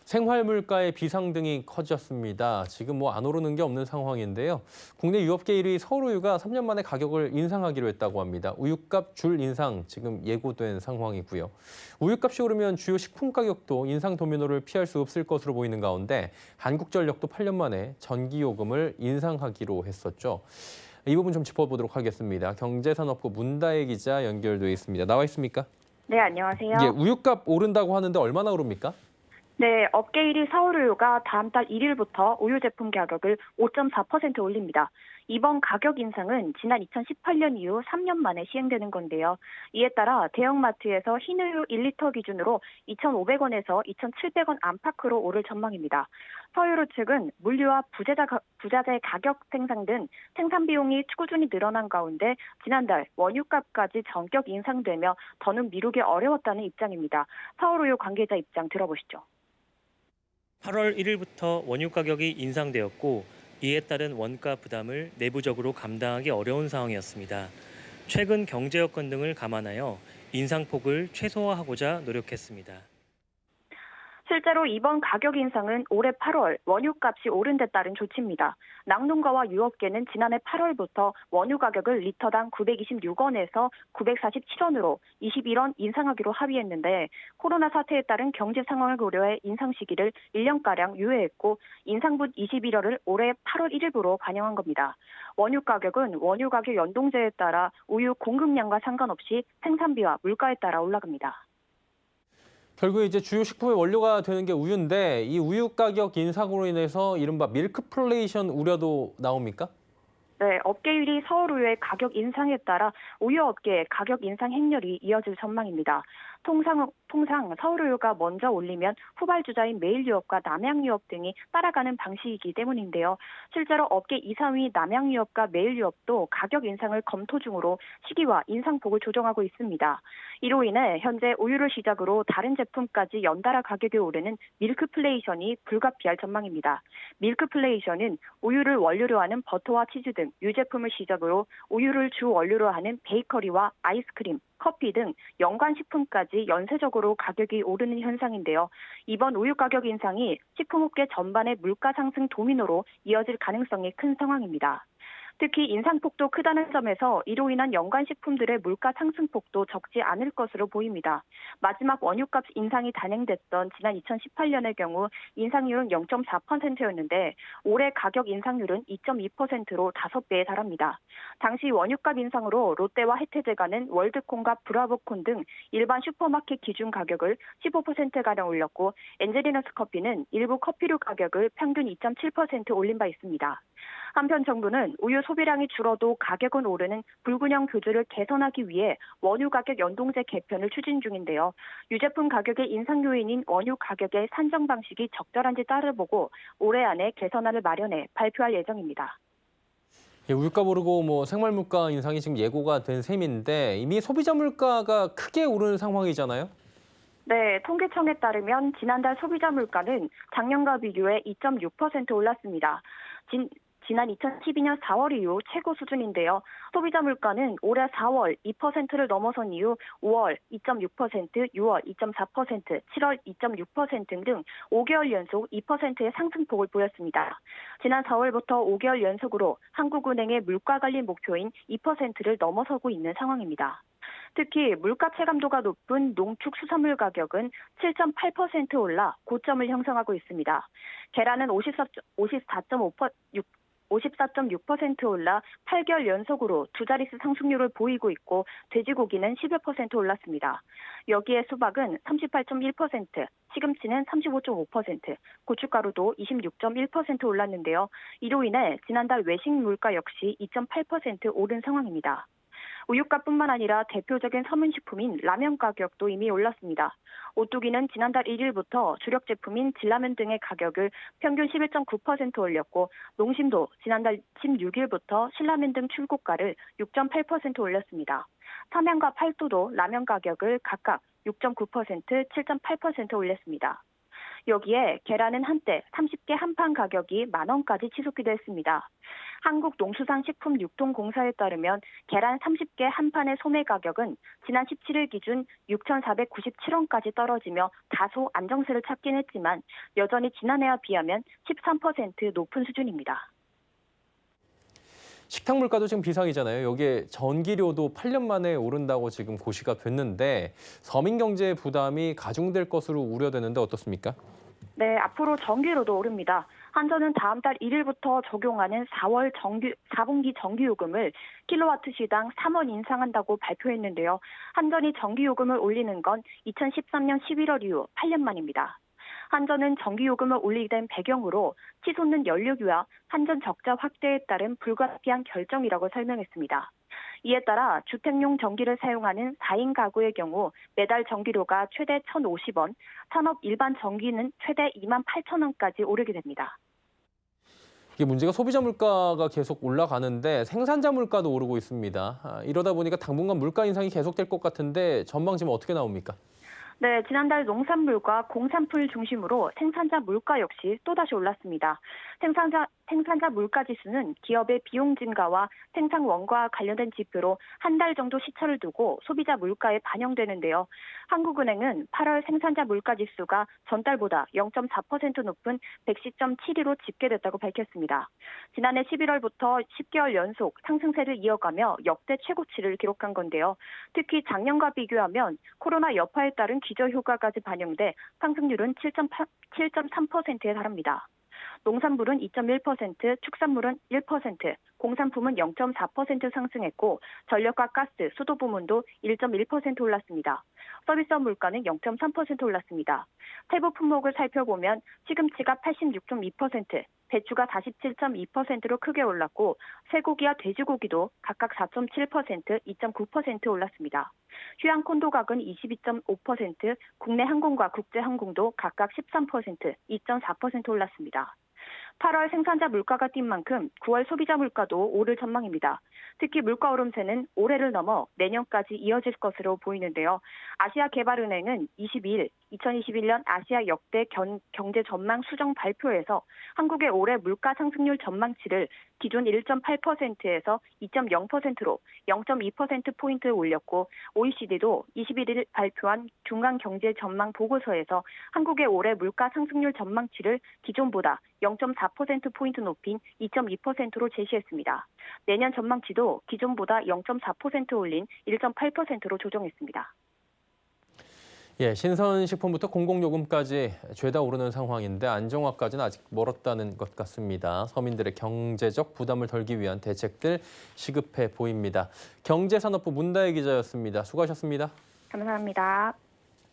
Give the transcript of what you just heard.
생활물가의 비상등이 커졌습니다. 지금 뭐 안 오르는 게 없는 상황인데요. 국내 유업계 1위 서울우유가 3년 만에 가격을 인상하기로 했다고 합니다. 우유값 줄 인상 지금 예고된 상황이고요. 우유값이 오르면 주요 식품 가격도 인상 도미노를 피할 수 없을 것으로 보이는 가운데 한국전력도 8년 만에 전기요금을 인상하기로 했었죠. 이 부분 좀 짚어보도록 하겠습니다. 경제산업부 문다혜 기자 연결돼 있습니다. 나와 있습니까? 네, 예, 안녕하세요. 우유값 오른다고 하는데 얼마나 오릅니까? 네, 업계 1위 서울우유가 다음 달 1일부터 우유 제품 가격을 5.4% 올립니다. 이번 가격 인상은 지난 2018년 이후 3년 만에 시행되는 건데요. 이에 따라 대형마트에서 흰우유 1리터 기준으로 2,500원에서 2,700원 안팎으로 오를 전망입니다. 서유로 측은 물류와 부자재 가격 생산 등 생산 비용이 꾸준히 늘어난 가운데 지난달 원유값까지 전격 인상되며 더는 미루기 어려웠다는 입장입니다. 서울우유 관계자 입장 들어보시죠. 8월 1일부터 원유 가격이 인상되었고 이에 따른 원가 부담을 내부적으로 감당하기 어려운 상황이었습니다. 최근 경제 여건 등을 감안하여 인상폭을 최소화하고자 노력했습니다. 실제로 이번 가격 인상은 올해 8월 원유값이 오른 데 따른 조치입니다. 낙농가와 유업계는 지난해 8월부터 원유 가격을 리터당 926원에서 947원으로 21원 인상하기로 합의했는데 코로나 사태에 따른 경제 상황을 고려해 인상 시기를 1년가량 유예했고 인상분 21월을 올해 8월 1일부로 반영한 겁니다. 원유 가격은 원유 가격 연동제에 따라 우유 공급량과 상관없이 생산비와 물가에 따라 올라갑니다. 결국 이제 주요 식품의 원료가 되는 게 우유인데 이 우유 가격 인상으로 인해서 이른바 밀크플레이션 우려도 나옵니까? 네, 업계 1위 서울우유의 가격 인상에 따라 우유업계의 가격 인상 행렬이 이어질 전망입니다. 통상 서울우유가 먼저 올리면 후발주자인 매일유업과 남양유업 등이 따라가는 방식이기 때문인데요. 실제로 업계 2, 3위 남양유업과 매일유업도 가격 인상을 검토 중으로 시기와 인상폭을 조정하고 있습니다. 이로 인해 현재 우유를 시작으로 다른 제품까지 연달아 가격이 오르는 밀크플레이션이 불가피할 전망입니다. 밀크플레이션은 우유를 원료로 하는 버터와 치즈 등 유제품을 시작으로 우유를 주 원료로 하는 베이커리와 아이스크림, 커피 등 연관식품까지 연쇄적으로 가격이 오르는 현상인데요. 이번 우유 가격 인상이 식품업계 전반의 물가 상승 도미노로 이어질 가능성이 큰 상황입니다. 특히 인상폭도 크다는 점에서 이로 인한 연관식품들의 물가 상승폭도 적지 않을 것으로 보입니다. 마지막 원유값 인상이 단행됐던 지난 2018년의 경우 인상률은 0.4%였는데 올해 가격 인상률은 2.2%로 5배에 달합니다. 당시 원유값 인상으로 롯데와 혜태제과는 월드콘과 브라보콘 등 일반 슈퍼마켓 기준 가격을 15%가량 올렸고 엔젤리너스 커피는 일부 커피류 가격을 평균 2.7% 올린 바 있습니다. 한편 정부는 우유 소비량이 줄어도 가격은 오르는 불균형 구조를 개선하기 위해 원유 가격 연동제 개편을 추진 중인데요. 유제품 가격의 인상 요인인 원유 가격의 산정 방식이 적절한지 따져보고 올해 안에 개선안을 마련해 발표할 예정입니다. 예, 우유값 오르고 뭐 생활물가 인상이 지금 예고가 된 셈인데 이미 소비자 물가가 크게 오르는 상황이잖아요. 네, 통계청에 따르면 지난달 소비자 물가는 작년과 비교해 2.6% 올랐습니다. 지난 2012년 4월 이후 최고 수준인데요. 소비자 물가는 올해 4월 2%를 넘어선 이후 5월 2.6%, 6월 2.4%, 7월 2.6% 등 5개월 연속 2%의 상승폭을 보였습니다. 지난 4월부터 5개월 연속으로 한국은행의 물가 관리 목표인 2%를 넘어서고 있는 상황입니다. 특히 물가 체감도가 높은 농축수산물 가격은 7.8% 올라 고점을 형성하고 있습니다. 계란은 54.6% 올라 8개월 연속으로 두 자릿수 상승률을 보이고 있고 돼지고기는 10여 % 올랐습니다. 여기에 수박은 38.1%, 시금치는 35.5%, 고춧가루도 26.1% 올랐는데요. 이로 인해 지난달 외식 물가 역시 2.8% 오른 상황입니다. 우유값뿐만 아니라 대표적인 서민식품인 라면 가격도 이미 올랐습니다. 오뚜기는 지난달 1일부터 주력 제품인 진라면 등의 가격을 평균 11.9% 올렸고 농심도 지난달 16일부터 신라면 등 출고가를 6.8% 올렸습니다. 삼양과 팔도도 라면 가격을 각각 6.9%, 7.8% 올렸습니다. 여기에 계란은 한때 30개 한 판 가격이 10,000원까지 치솟기도 했습니다. 한국농수산식품유통공사에 따르면 계란 30개 한 판의 소매 가격은 지난 17일 기준 6,497원까지 떨어지며 다소 안정세를 찾긴 했지만 여전히 지난해와 비하면 13% 높은 수준입니다. 식탁 물가도 지금 비상이잖아요. 여기에 전기료도 8년 만에 오른다고 지금 고시가 됐는데 서민 경제의 부담이 가중될 것으로 우려되는데 어떻습니까? 네, 앞으로 전기료도 오릅니다. 한전은 다음 달 1일부터 적용하는 4분기 전기요금을 킬로와트 시당 3원 인상한다고 발표했는데요. 한전이 전기요금을 올리는 건 2013년 11월 이후 8년 만입니다. 한전은 전기요금을 올리게 된 배경으로 치솟는 연료비와 한전 적자 확대에 따른 불가피한 결정이라고 설명했습니다. 이에 따라 주택용 전기를 사용하는 4인 가구의 경우 매달 전기료가 최대 1,050원, 산업 일반 전기는 최대 28,000원까지 오르게 됩니다. 이게 문제가 소비자 물가가 계속 올라가는데 생산자 물가도 오르고 있습니다. 이러다 보니까 당분간 물가 인상이 계속될 것 같은데 전망 지금 어떻게 나옵니까? 네, 지난달 농산물과 공산품 중심으로 생산자 물가 역시 또다시 올랐습니다. 생산자 물가 지수는 기업의 비용 증가와 생산 원가와 관련된 지표로 한 달 정도 시차를 두고 소비자 물가에 반영되는데요. 한국은행은 8월 생산자 물가 지수가 전달보다 0.4% 높은 110.72로 집계됐다고 밝혔습니다. 지난해 11월부터 10개월 연속 상승세를 이어가며 역대 최고치를 기록한 건데요. 특히 작년과 비교하면 코로나 여파에 따른 기저효과까지 반영돼 상승률은 7.3%에 달합니다. 농산물은 2.1%, 축산물은 1%, 공산품은 0.4% 상승했고 전력과 가스, 수도 부문도 1.1% 올랐습니다. 서비스업 물가는 0.3% 올랐습니다. 세부 품목을 살펴보면 시금치가 86.2%, 배추가 47.2%로 크게 올랐고 쇠고기와 돼지고기도 각각 4.7%, 2.9% 올랐습니다. 휴양 콘도각은 22.5%, 국내 항공과 국제 항공도 각각 13%, 2.4% 올랐습니다. 8월 생산자 물가가 뛴 만큼 9월 소비자 물가도 오를 전망입니다. 특히 물가 오름세는 올해를 넘어 내년까지 이어질 것으로 보이는데요. 아시아개발은행은 22일 2021년 아시아 역대 경제 전망 수정 발표에서 한국의 올해 물가 상승률 전망치를 기존 1.8%에서 2.0%로 0.2%포인트 올렸고 OECD도 21일 발표한 중간 경제 전망 보고서에서 한국의 올해 물가 상승률 전망치를 기존보다 0.4%포인트 높인 2.2%로 제시했습니다. 내년 전망치도 기존보다 0.4% 올린 1.8%로 조정했습니다. 예, 신선식품부터 공공요금까지 죄다 오르는 상황인데 안정화까지는 아직 멀었다는 것 같습니다. 서민들의 경제적 부담을 덜기 위한 대책들 시급해 보입니다. 경제산업부 문다혜 기자였습니다. 수고하셨습니다. 감사합니다.